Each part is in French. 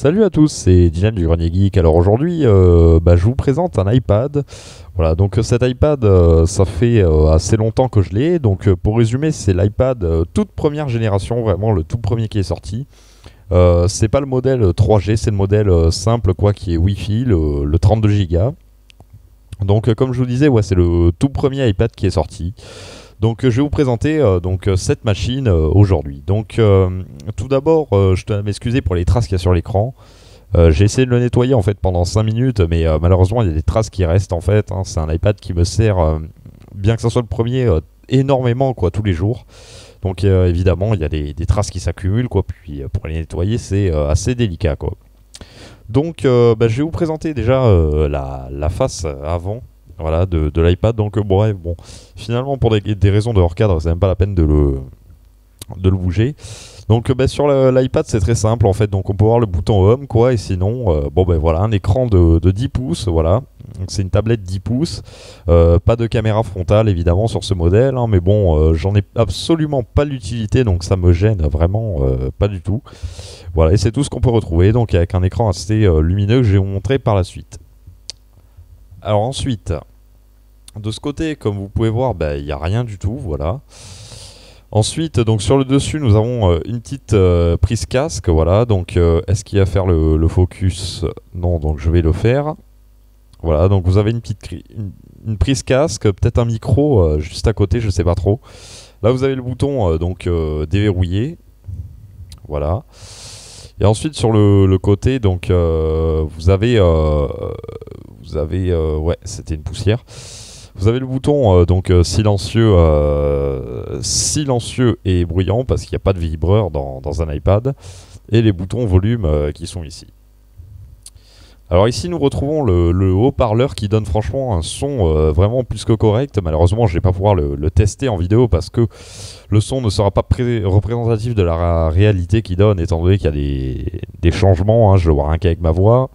Salut à tous, c'est Dylan du Grenier Geek. Alors aujourd'hui, je vous présente un iPad. Voilà, donc cet iPad, ça fait assez longtemps que je l'ai. Donc pour résumer, c'est l'iPad toute première génération, vraiment le tout premier qui est sorti. C'est pas le modèle 3G, c'est le modèle simple quoi, qui est Wi-Fi, le 32 Go. Donc comme je vous disais, ouais, c'est le tout premier iPad qui est sorti. Donc je vais vous présenter cette machine aujourd'hui. Donc tout d'abord, je dois m'excuser pour les traces qu'il y a sur l'écran. J'ai essayé de le nettoyer en fait pendant 5 minutes, mais malheureusement il y a des traces qui restent en fait, hein. C'est un iPad qui me sert, bien que ce soit le premier, énormément quoi, tous les jours. Donc évidemment il y a des traces qui s'accumulent quoi, puis pour les nettoyer c'est assez délicat quoi. Donc je vais vous présenter déjà la face avant, voilà, de l'iPad. Donc bref, bon, finalement pour des raisons de hors-cadre, c'est même pas la peine de le bouger. Donc sur l'iPad c'est très simple en fait, donc on peut voir le bouton Home quoi, et sinon voilà, un écran de 10 pouces, voilà. Donc c'est une tablette 10 pouces, pas de caméra frontale évidemment sur ce modèle, hein, mais bon, j'en ai absolument pas l'utilité, donc ça me gêne vraiment pas du tout. Voilà, et c'est tout ce qu'on peut retrouver, donc avec un écran assez lumineux que je vais vous montrer par la suite. Alors ensuite, de ce côté, comme vous pouvez voir, il n'y a rien du tout, voilà. Ensuite, donc sur le dessus, nous avons une petite prise casque, voilà. Donc, est-ce qu'il va faire le focus? Non, donc je vais le faire. Voilà, donc vous avez une prise casque, peut-être un micro juste à côté, je sais pas trop. Là, vous avez le bouton déverrouiller, voilà. Et ensuite sur le côté, donc ouais, c'était une poussière. Vous avez le bouton silencieux, silencieux et bruyant parce qu'il n'y a pas de vibreur dans un iPad, et les boutons volume qui sont ici. Alors ici nous retrouvons le haut-parleur qui donne franchement un son vraiment plus que correct. Malheureusement je ne vais pas pouvoir le tester en vidéo parce que le son ne sera pas représentatif de la réalité qu'il donne, étant donné qu'il y a des changements, hein. Je le vois rien qu'avec ma voix.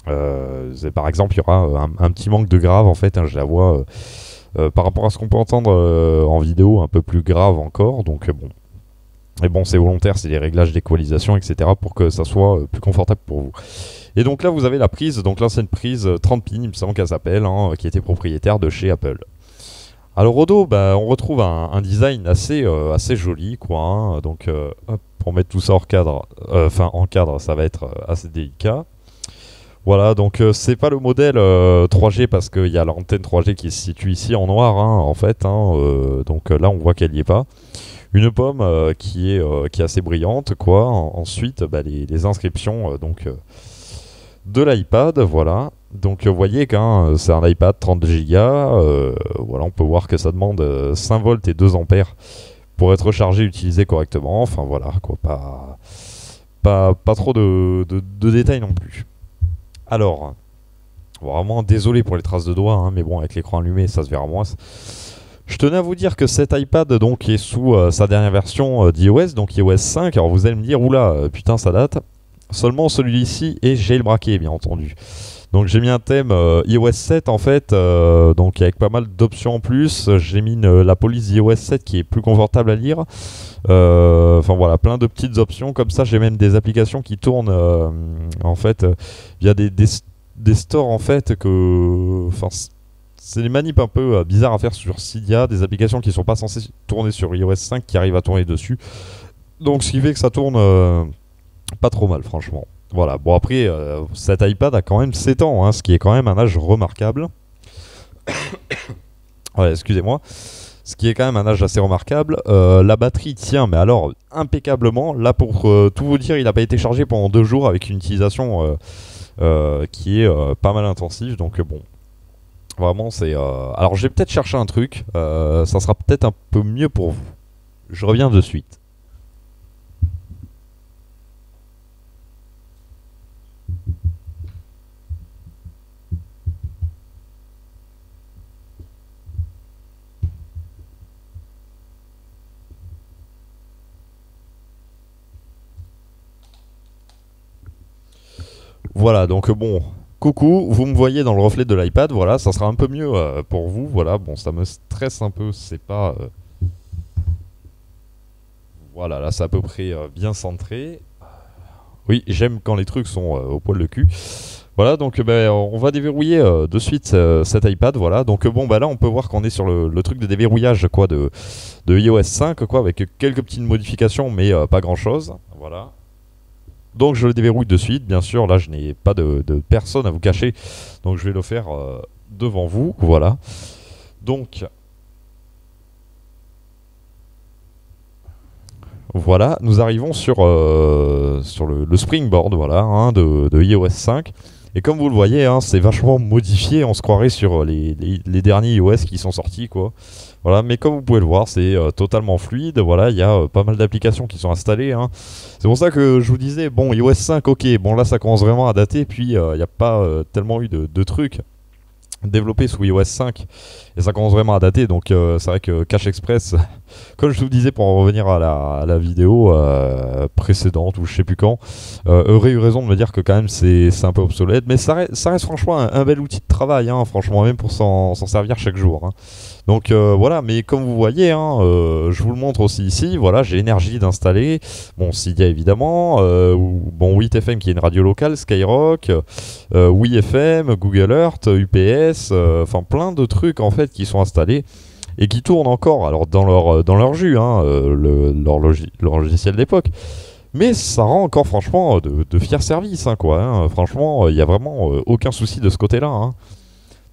Par exemple il y aura un petit manque de grave en fait, hein. Je la vois par rapport à ce qu'on peut entendre en vidéo un peu plus grave encore, donc bon. Et bon, c'est volontaire, c'est des réglages d'équalisation, etc. pour que ça soit plus confortable pour vous. Et donc là vous avez la prise, donc l'ancienne prise 30 pins, il me semble qu'elle s'appelle, hein, qui était propriétaire de chez Apple. Alors au dos, on retrouve un design assez joli quoi, hein. Donc hop, pour mettre tout ça hors cadre, en cadre, ça va être assez délicat. Voilà, donc c'est pas le modèle 3G parce qu'il y a l'antenne 3G qui se situe ici en noir, hein, en fait, hein, donc là on voit qu'elle n'y est pas. Une pomme qui est assez brillante quoi. Ensuite les inscriptions de l'iPad, voilà. Donc vous voyez que c'est un iPad 32 Go, voilà, on peut voir que ça demande 5 volts et 2 ampères pour être rechargé et utilisé correctement. Enfin voilà quoi, pas trop de détails non plus. Alors, vraiment désolé pour les traces de doigts, hein, mais bon, avec l'écran allumé, ça se verra moins. Je tenais à vous dire que cet iPad donc est sous sa dernière version d'iOS, donc iOS 5. Alors vous allez me dire, oula, putain, ça date. Seulement celui-ci est jailbreaké, bien entendu. Donc j'ai mis un thème iOS 7 en fait, donc avec pas mal d'options en plus. J'ai mis la police d'iOS 7 qui est plus confortable à lire. Enfin voilà, plein de petites options comme ça. J'ai même des applications qui tournent en fait via des stores en fait que, enfin, c'est des manips un peu bizarres à faire sur Cydia, des applications qui sont pas censées tourner sur iOS 5 qui arrivent à tourner dessus. Donc ce qui fait que ça tourne pas trop mal franchement. Voilà, bon après cet iPad a quand même 7 ans, hein, ce qui est quand même un âge remarquable. Voilà, excusez-moi. Ce qui est quand même un âge assez remarquable. La batterie tient, mais alors impeccablement. Là, pour tout vous dire, il n'a pas été chargé pendant 2 jours avec une utilisation qui est pas mal intensive. Donc bon, vraiment c'est... Alors j'ai peut-être cherché un truc. Ça sera peut-être un peu mieux pour vous. Je reviens de suite. Voilà, donc bon, coucou, vous me voyez dans le reflet de l'iPad, voilà, ça sera un peu mieux pour vous, voilà, bon, ça me stresse un peu, c'est pas... voilà, là c'est à peu près bien centré. Oui, j'aime quand les trucs sont au poil de cul. Voilà, donc on va déverrouiller de suite cet iPad. Voilà, donc bon, bah là, on peut voir qu'on est sur le truc de déverrouillage quoi, de iOS 5, quoi, avec quelques petites modifications, mais pas grand-chose. Voilà. Donc je le déverrouille de suite, bien sûr. Là, je n'ai pas de personne à vous cacher, donc je vais le faire devant vous. Voilà. Donc voilà, nous arrivons sur le Springboard, voilà, hein, de iOS 5. Et comme vous le voyez, hein, c'est vachement modifié. On se croirait sur les derniers iOS qui sont sortis, quoi. Voilà, mais comme vous pouvez le voir, c'est totalement fluide. Voilà, il y a pas mal d'applications qui sont installées, hein. C'est pour ça que je vous disais, bon, iOS 5, ok, bon là ça commence vraiment à dater. Puis il n'y a pas tellement eu de trucs développé sous iOS 5 et ça commence vraiment à dater, donc c'est vrai que Cache Express, comme je vous disais pour en revenir à la vidéo précédente ou je sais plus quand, aurait eu raison de me dire que quand même c'est un peu obsolète, mais ça reste franchement un bel outil de travail, hein, franchement, même pour s'en servir chaque jour, hein. Donc voilà, mais comme vous voyez, hein, je vous le montre aussi ici, voilà, j'ai énergie d'installer, bon, Cydia évidemment, bon, 8FM qui est une radio locale, Skyrock, WeFM, Google Earth, UPS, enfin plein de trucs en fait qui sont installés et qui tournent encore, alors dans leur jus, hein, leur logiciel d'époque. Mais ça rend encore franchement de fiers services, hein, quoi, hein. Franchement, il n'y a vraiment aucun souci de ce côté-là, hein.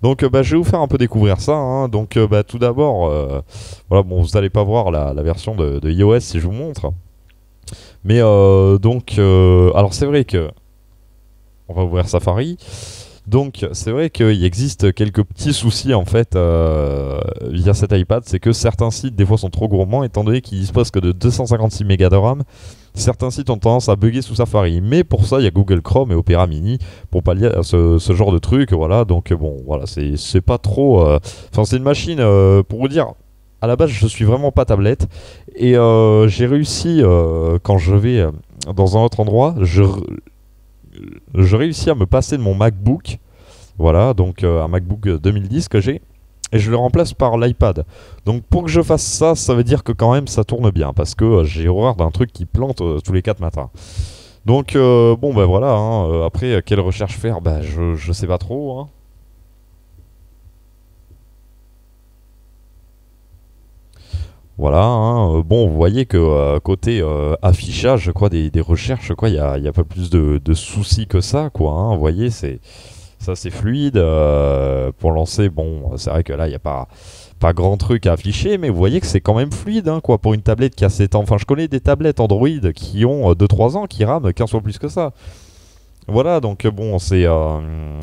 Donc je vais vous faire un peu découvrir ça, hein. Donc tout d'abord, voilà, bon, vous n'allez pas voir la version de iOS si je vous montre. Mais alors c'est vrai que on va ouvrir Safari. Donc c'est vrai qu'il existe quelques petits soucis en fait via cet iPad, c'est que certains sites des fois sont trop gourmands étant donné qu'ils disposent que de 256 mégas de RAM. Certains sites ont tendance à bugger sous Safari, mais pour ça il y a Google Chrome et Opera Mini pour pallier à ce genre de truc, voilà. Donc bon, voilà, c'est pas trop. Enfin, c'est une machine pour vous dire. À la base, je suis vraiment pas tablette et j'ai réussi quand je vais dans un autre endroit, je réussis à me passer de mon MacBook, voilà, donc un MacBook 2010 que j'ai, et je le remplace par l'iPad. Donc pour que je fasse ça, ça veut dire que quand même ça tourne bien, parce que j'ai horreur d'un truc qui plante tous les 4 matins. Donc bon ben voilà, hein, après quelle recherche faire, bah je sais pas trop, hein. Voilà, hein, bon, vous voyez que côté affichage, quoi, des recherches, quoi, il y a pas plus de soucis que ça, quoi, hein. Vous voyez, c'est fluide. Pour lancer, bon, c'est vrai que là, il n'y a pas grand truc à afficher, mais vous voyez que c'est quand même fluide, hein, quoi, pour une tablette qui a 7 ans. Enfin, je connais des tablettes Android qui ont 2-3 ans, qui rament 15 fois plus que ça. Voilà, donc bon,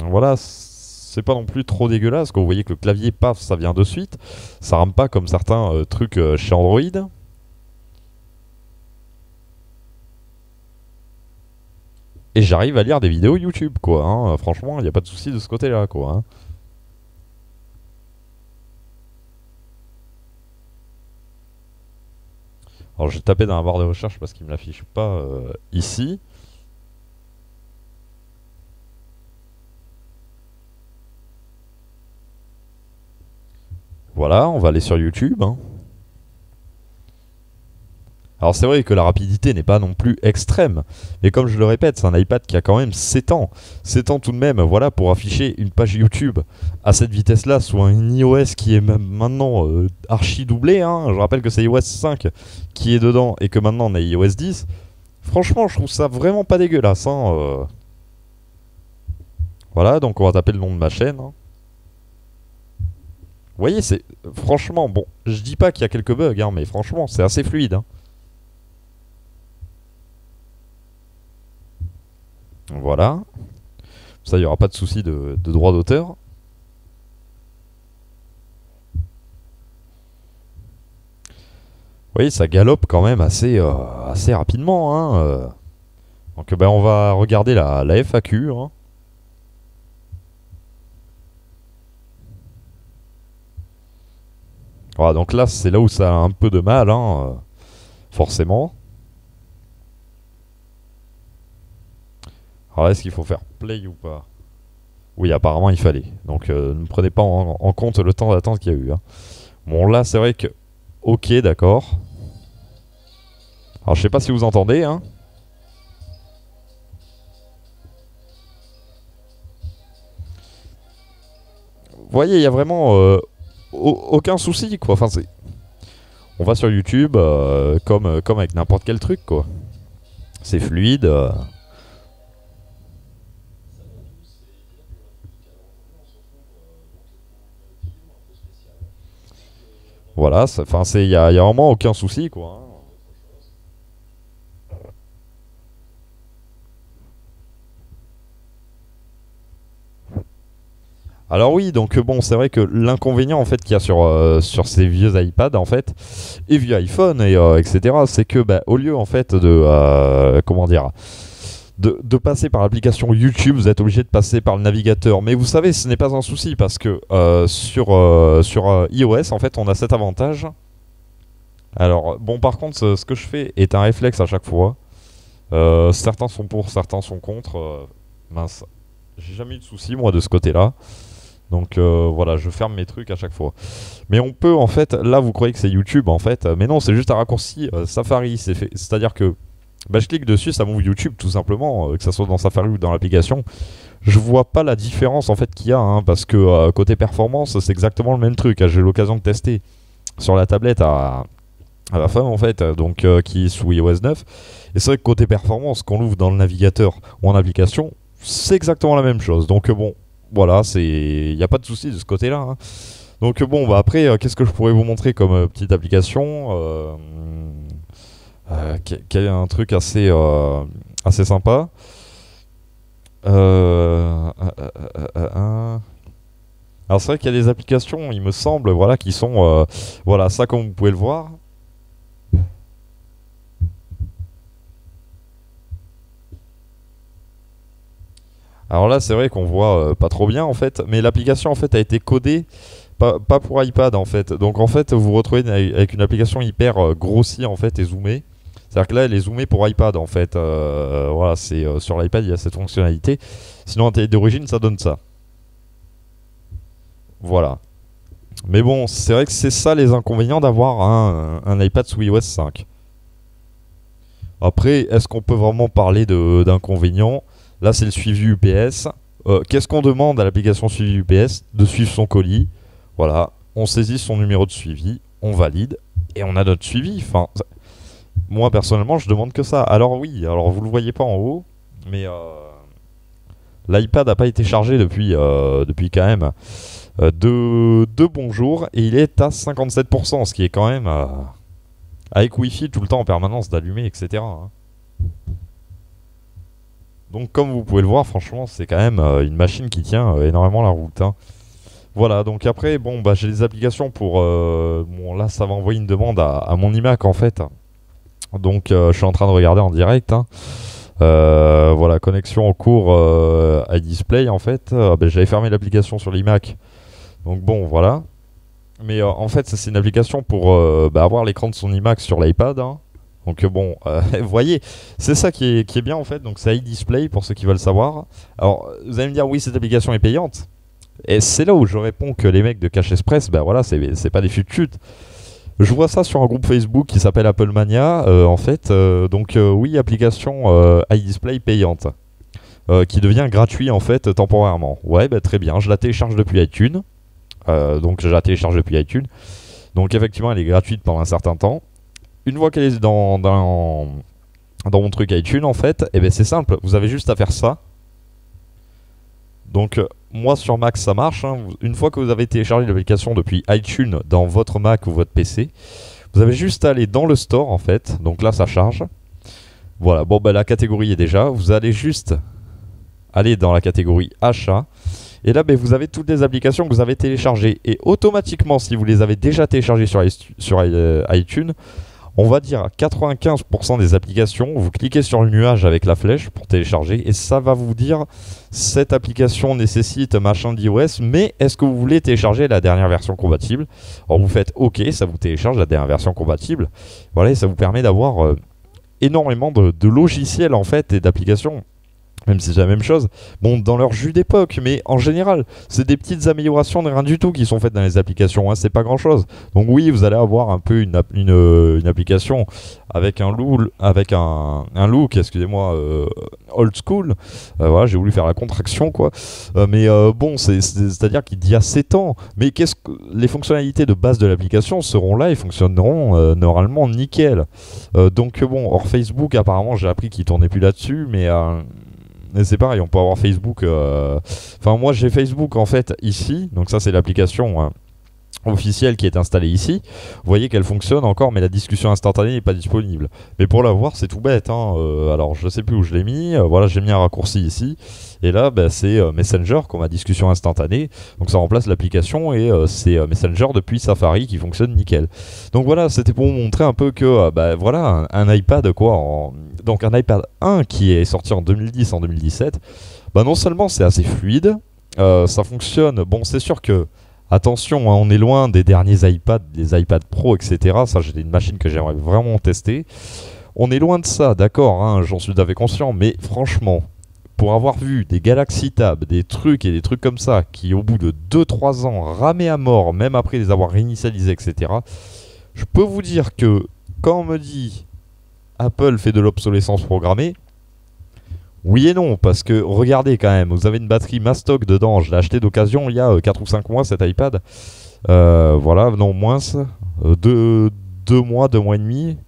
voilà, c'est pas non plus trop dégueulasse, quand vous voyez que le clavier, paf, ça vient de suite. Ça rame pas comme certains trucs chez Android. Et j'arrive à lire des vidéos YouTube, quoi, hein. Franchement, il n'y a pas de souci de ce côté-là, quoi, hein. Alors, je vais taper dans la barre de recherche parce qu'il me l'affiche pas ici. Voilà, on va aller sur YouTube, hein. Alors c'est vrai que la rapidité n'est pas non plus extrême, mais comme je le répète, c'est un iPad qui a quand même 7 ans. 7 ans tout de même, voilà, pour afficher une page YouTube à cette vitesse-là, soit un iOS qui est même maintenant archi doublé, hein. Je rappelle que c'est iOS 5 qui est dedans et que maintenant on a iOS 10. Franchement, je trouve ça vraiment pas dégueulasse, hein. Voilà, donc on va taper le nom de ma chaîne, hein. Vous voyez, c'est franchement, bon, je dis pas qu'il y a quelques bugs, hein, mais franchement, c'est assez fluide, hein. Voilà. Ça, il n'y aura pas de souci de droit d'auteur. Vous voyez, ça galope quand même assez rapidement, hein. Donc, ben, on va regarder la FAQ, hein. Voilà, donc là, c'est là où ça a un peu de mal, hein, forcément. Alors, est-ce qu'il faut faire play ou pas? Oui, apparemment, il fallait. Donc, ne prenez pas en compte le temps d'attente qu'il y a eu, hein. Bon, là, c'est vrai que... Ok, d'accord. Alors, je sais pas si vous entendez, hein. voyez, il y a vraiment aucun souci, quoi. Enfin, on va sur YouTube comme avec n'importe quel truc, quoi. C'est fluide. Voilà, enfin, y a vraiment aucun souci, quoi. Hein. Alors oui, donc bon, c'est vrai que l'inconvénient en fait qu'il y a sur ces vieux iPads en fait et vieux iPhone et etc. C'est que bah, au lieu en fait de comment dire de passer par l'application YouTube, vous êtes obligé de passer par le navigateur. Mais vous savez, ce n'est pas un souci parce que sur iOS en fait, on a cet avantage. Alors bon, par contre, ce que je fais est un réflexe à chaque fois. Certains sont pour, certains sont contre. Mince, j'ai jamais eu de souci moi de ce côté-là. Donc voilà, je ferme mes trucs à chaque fois. Mais on peut en fait, là vous croyez que c'est YouTube en fait, mais non, c'est juste un raccourci Safari. C'est-à-dire que bah, je clique dessus, ça m'ouvre YouTube tout simplement, que ça soit dans Safari ou dans l'application. Je vois pas la différence en fait qu'il y a, hein, parce que côté performance, c'est exactement le même truc. Hein, j'ai eu l'occasion de tester sur la tablette à la fin en fait, donc qui est sous iOS 9. Et c'est vrai que côté performance, qu'on l'ouvre dans le navigateur ou en application, c'est exactement la même chose. Donc bon, voilà, il n'y a pas de souci de ce côté-là. Hein. Donc bon, bah après, qu'est-ce que je pourrais vous montrer comme petite application quel est un truc assez sympa. Alors c'est vrai qu'il y a des applications, il me semble, voilà, qui sont, voilà, ça comme vous pouvez le voir. Alors là, c'est vrai qu'on voit pas trop bien en fait, mais l'application en fait a été codée pas pour iPad en fait. Donc en fait, vous vous retrouvez avec une application hyper grossie en fait et zoomée. C'est-à-dire que là, elle est zoomée pour iPad en fait. Voilà, c'est sur l'iPad il y a cette fonctionnalité. Sinon, en télé d'origine, ça donne ça. Voilà. Mais bon, c'est vrai que c'est ça les inconvénients d'avoir un iPad sous iOS 5. Après, est-ce qu'on peut vraiment parler d'inconvénients? Là, c'est le suivi UPS. Qu'est-ce qu'on demande à l'application suivi UPS? De suivre son colis. Voilà, on saisit son numéro de suivi, on valide et on a notre suivi. Enfin, moi personnellement, je demande que ça. Alors oui, alors vous le voyez pas en haut, mais l'iPad n'a pas été chargé depuis quand même deux bons jours et il est à 57%, ce qui est quand même avec Wi-Fi tout le temps en permanence d'allumer, etc. Hein. Donc comme vous pouvez le voir, franchement, c'est quand même une machine qui tient énormément la route. Hein. Voilà, donc après, bon, bah j'ai des applications pour... bon, là, ça va envoyer une demande à mon iMac, en fait. Donc, je suis en train de regarder en direct. Hein. Voilà, connexion en cours iDisplay, en fait. Bah, j'avais fermé l'application sur l'iMac. Donc, bon, voilà. Mais en fait, ça, c'est une application pour bah, avoir l'écran de son iMac sur l'iPad. Hein. Donc, bon, vous voyez, c'est ça qui est bien, en fait. Donc, c'est iDisplay, pour ceux qui veulent savoir. Alors, vous allez me dire, oui, cette application est payante. Et c'est là où je réponds que les mecs de Cache Express, ben voilà, c'est pas des chutes. Je vois ça sur un groupe Facebook qui s'appelle Apple Mania, en fait. Donc oui, application iDisplay payante, qui devient gratuit en fait temporairement. Ouais, bah, très bien. Je la télécharge depuis iTunes. Donc je la télécharge depuis iTunes. Donc effectivement, elle est gratuite pendant un certain temps. Une fois qu'elle est dans mon truc iTunes, en fait, et ben c'est simple. Vous avez juste à faire ça. Donc moi sur Mac ça marche, hein. Une fois que vous avez téléchargé l'application depuis iTunes dans votre Mac ou votre PC, vous avez juste à aller dans le store en fait, donc là ça charge. Voilà, bon bah la catégorie est déjà, vous allez juste aller dans la catégorie achat, et là bah, vous avez toutes les applications que vous avez téléchargées, et automatiquement si vous les avez déjà téléchargées sur iTunes, on va dire à 95% des applications, vous cliquez sur le nuage avec la flèche pour télécharger et ça va vous dire cette application nécessite machin d'iOS, mais est-ce que vous voulez télécharger la dernière version compatible? Alors vous faites OK, ça vous télécharge la dernière version compatible. Voilà, et ça vous permet d'avoir énormément de logiciels en fait et d'applications même si c'est la même chose, bon, dans leur jus d'époque, mais en général, c'est des petites améliorations de rien du tout qui sont faites dans les applications, hein, c'est pas grand chose. Donc oui, vous allez avoir un peu une application avec un look, excusez-moi, old school. Voilà, j'ai voulu faire la contraction, quoi. Mais bon, c'est-à-dire qu'il y a 7 ans. Mais les fonctionnalités de base de l'application seront là et fonctionneront normalement nickel. Donc bon, hors Facebook, apparemment, j'ai appris qu'ils tournaient plus là-dessus, mais c'est pareil, on peut avoir Facebook. Enfin, moi j'ai Facebook en fait ici, donc ça c'est l'application officielle qui est installée ici. Vous voyez qu'elle fonctionne encore, mais la discussion instantanée n'est pas disponible. Mais pour la voir, c'est tout bête, hein. Alors je sais plus où je l'ai mis. Voilà, j'ai mis un raccourci ici. Et là, bah, c'est Messenger comme ma discussion instantanée. Donc ça remplace l'application et c'est Messenger depuis Safari qui fonctionne nickel. Donc voilà, c'était pour vous montrer un peu que bah, voilà un iPad quoi. Donc un iPad 1 qui est sorti en 2010, en 2017. Bah non seulement c'est assez fluide, ça fonctionne. Bon, c'est sûr que attention, hein, on est loin des derniers iPads, des iPad Pro, etc. Ça, j'ai une machine que j'aimerais vraiment tester. On est loin de ça, d'accord, hein, j'en suis tout à fait conscient, mais franchement, pour avoir vu des Galaxy Tab, des trucs et des trucs comme ça, qui au bout de 2-3 ans ramaient à mort, même après les avoir réinitialisés, etc., je peux vous dire que quand on me dit Apple fait de l'obsolescence programmée, oui et non, parce que regardez quand même, vous avez une batterie Mastoc dedans, je l'ai acheté d'occasion il y a 4 ou 5 mois cet iPad. Voilà, non, moins, 2 mois, 2 mois et demi.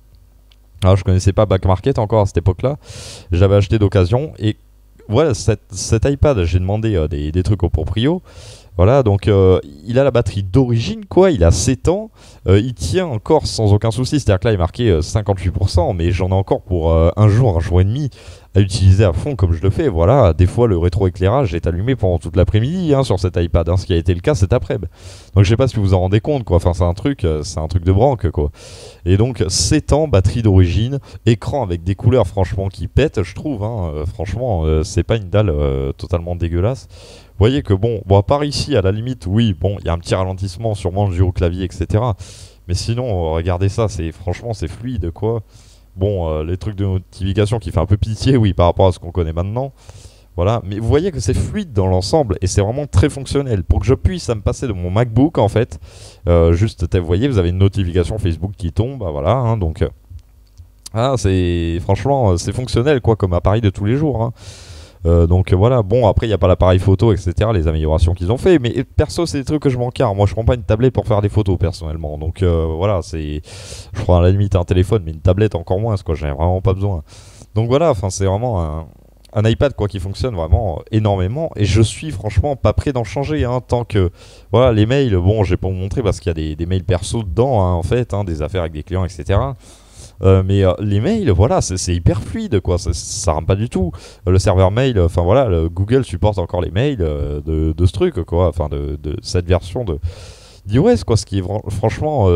Alors, je connaissais pas Back Market encore à cette époque-là, j'avais acheté d'occasion et voilà, cet iPad, j'ai demandé des trucs au proprio. Voilà, donc il a la batterie d'origine, quoi, il a 7 ans, il tient encore sans aucun souci, c'est-à-dire que là il est marqué 58%, mais j'en ai encore pour un jour et demi à utiliser à fond comme je le fais. Voilà, des fois le rétroéclairage est allumé pendant toute l'après-midi hein, sur cet iPad, hein, ce qui a été le cas cet après-midi. Donc je sais pas si vous vous en rendez compte, quoi, enfin c'est un truc de branque, quoi. Et donc 7 ans, batterie d'origine, écran avec des couleurs franchement qui pètent, je trouve, hein, franchement c'est pas une dalle totalement dégueulasse. Vous voyez que bon, à part ici, à la limite, oui, bon, il y a un petit ralentissement sûrement du au clavier, etc. Mais sinon, regardez ça, franchement, c'est fluide, quoi. Bon, les trucs de notification qui fait un peu pitié, oui, par rapport à ce qu'on connaît maintenant. Voilà, mais vous voyez que c'est fluide dans l'ensemble et c'est vraiment très fonctionnel. Pour que je puisse me passer de mon MacBook, en fait, juste, vous voyez, vous avez une notification Facebook qui tombe, bah voilà, hein, donc... c'est franchement, c'est fonctionnel, quoi, comme appareil de tous les jours, hein. Donc voilà, bon après il n'y a pas l'appareil photo etc, les améliorations qu'ils ont fait, mais perso c'est des trucs que je m'encarre, moi je prends pas une tablette pour faire des photos personnellement, donc voilà, je prends à la limite un téléphone, mais une tablette encore moins, quoi, j'en ai vraiment pas besoin. Donc voilà, enfin c'est vraiment un iPad quoi qui fonctionne vraiment énormément, et je suis franchement pas prêt d'en changer, hein, tant que, voilà, les mails, bon je vais pas vous montrer parce qu'il y a des mails perso dedans, hein, en fait, hein, des affaires avec des clients etc. Mais les mails, voilà, c'est hyper fluide, quoi. Ça rame pas du tout. Le serveur mail, enfin voilà, Google supporte encore les mails de ce truc, quoi. Enfin, de cette version d'iOS, quoi. Ce qui est franchement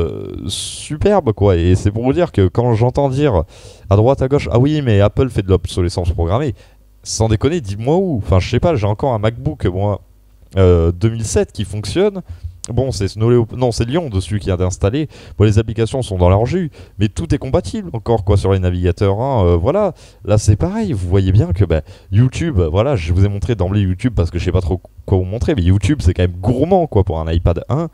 superbe, quoi. Et c'est pour vous dire que quand j'entends dire à droite, à gauche, ah oui, mais Apple fait de l'obsolescence programmée, sans déconner, dis-moi où. Enfin, je sais pas, j'ai encore un MacBook, moi, 2007 qui fonctionne. Bon, c'est Lyon dessus qui a d'installer. Bon, les applications sont dans leur jus, mais tout est compatible encore quoi sur les navigateurs, hein. Voilà, là c'est pareil. Vous voyez bien que YouTube, voilà, je vous ai montré d'emblée YouTube parce que je sais pas trop quoi vous montrer, mais YouTube c'est quand même gourmand quoi pour un iPad 1.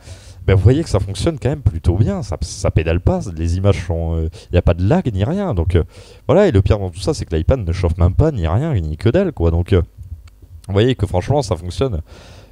Vous voyez que ça fonctionne quand même plutôt bien. Ça pédale pas, les images sont, il n'y a pas de lag ni rien. Donc voilà, et le pire dans tout ça, c'est que l'iPad ne chauffe même pas ni rien, ni que dalle quoi. Donc vous voyez que franchement ça fonctionne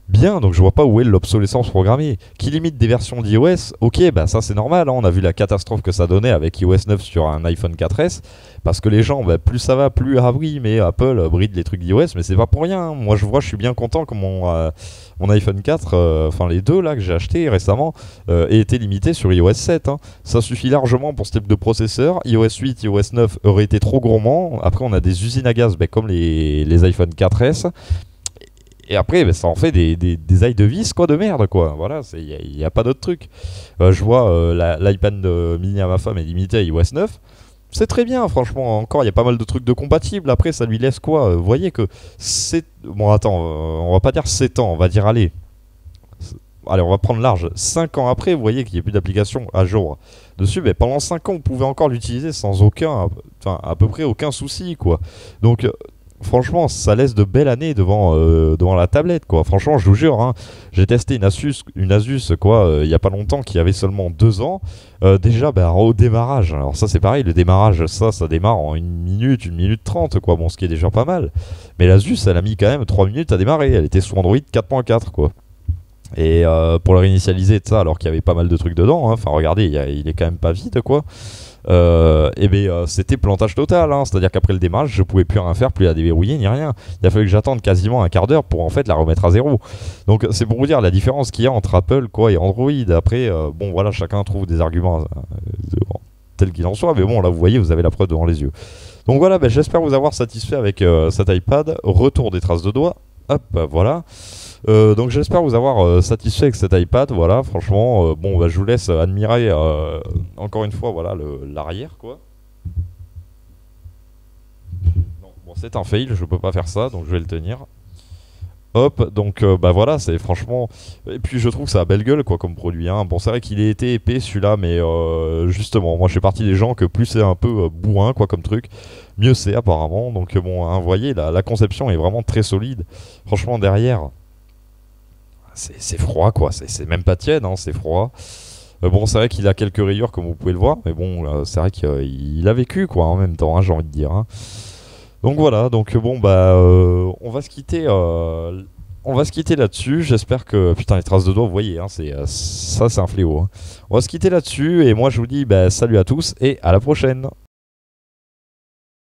bien, donc je vois pas où est l'obsolescence programmée. Qui limite des versions d'iOS, ok, bah ça c'est normal, hein, on a vu la catastrophe que ça donnait avec iOS 9 sur un iPhone 4S, parce que les gens, plus ça va, plus ah oui, mais Apple bride les trucs d'iOS, mais c'est pas pour rien, hein. Moi je suis bien content que mon iPhone 4, enfin les deux là que j'ai acheté récemment, aient été limités sur iOS 7, hein. Ça suffit largement pour ce type de processeur. iOS 8, iOS 9 auraient été trop gourmands. Après on a des usines à gaz, comme les iPhone 4S. Et après, ça en fait des ailes de vis, quoi, de merde, quoi. Voilà, il n'y a pas d'autre truc. Je vois l'iPad mini à ma femme est limité à iOS 9. C'est très bien, franchement. Encore, il y a pas mal de trucs de compatibles. Après, ça lui laisse quoi. Vous voyez que c'est... Bon, attends, on va pas dire 7 ans, on va dire, allez, on va prendre large. 5 ans après, vous voyez qu'il n'y a plus d'application à jour dessus. Mais pendant 5 ans, vous pouvez encore l'utiliser sans aucun... Enfin, à peu près aucun souci, quoi. Donc... franchement, ça laisse de belles années devant la tablette, quoi. Franchement, je vous jure, hein, j'ai testé une Asus quoi, il y a pas longtemps, qui avait seulement 2 ans. Déjà, bah, au démarrage, alors ça c'est pareil, le démarrage, ça démarre en 1 minute 30, quoi. Bon, ce qui est déjà pas mal. Mais l'Asus, elle a mis quand même 3 minutes à démarrer. Elle était sous Android 4.4, quoi. Et pour le réinitialiser de ça, alors qu'il y avait pas mal de trucs dedans, hein, enfin regardez, il est quand même pas vide, quoi. Et ben c'était plantage total, hein, c'est-à-dire qu'après le démarrage, je pouvais plus rien faire, plus la déverrouiller ni rien. Il a fallu que j'attende quasiment un quart d'heure pour en fait la remettre à zéro. Donc c'est pour vous dire la différence qu'il y a entre Apple, quoi, et Android. Après, bon voilà, chacun trouve des arguments tels qu'il en soit, mais bon là vous voyez, vous avez la preuve devant les yeux. Donc voilà, ben, j'espère vous avoir satisfait avec cet iPad. Retour des traces de doigts. Hop, voilà. Donc j'espère vous avoir satisfait avec cet iPad. Voilà, franchement, bon, bah, je vous laisse admirer encore une fois, voilà, l'arrière, quoi. Non, bon, c'est un fail, je peux pas faire ça, donc je vais le tenir. Hop, donc bah voilà, c'est franchement. Et puis je trouve que ça a belle gueule, quoi, comme produit, hein. Bon, c'est vrai qu'il a été épais celui-là, mais justement, moi je fais partie des gens que plus c'est un peu bourrin, quoi, comme truc, mieux c'est apparemment. Donc bon, hein, vous voyez, la conception est vraiment très solide. Franchement, derrière. C'est froid, quoi, c'est même pas tiède, hein, c'est froid. Bon, c'est vrai qu'il a quelques rayures comme vous pouvez le voir, mais bon, c'est vrai qu'il a vécu, quoi, en même temps, hein, j'ai envie de dire, hein. Donc voilà, donc bon, bah on va se quitter là-dessus. J'espère que, putain, les traces de doigts, vous voyez, hein, ça c'est un fléau, hein. On va se quitter là-dessus, et moi je vous dis bah, salut à tous et à la prochaine.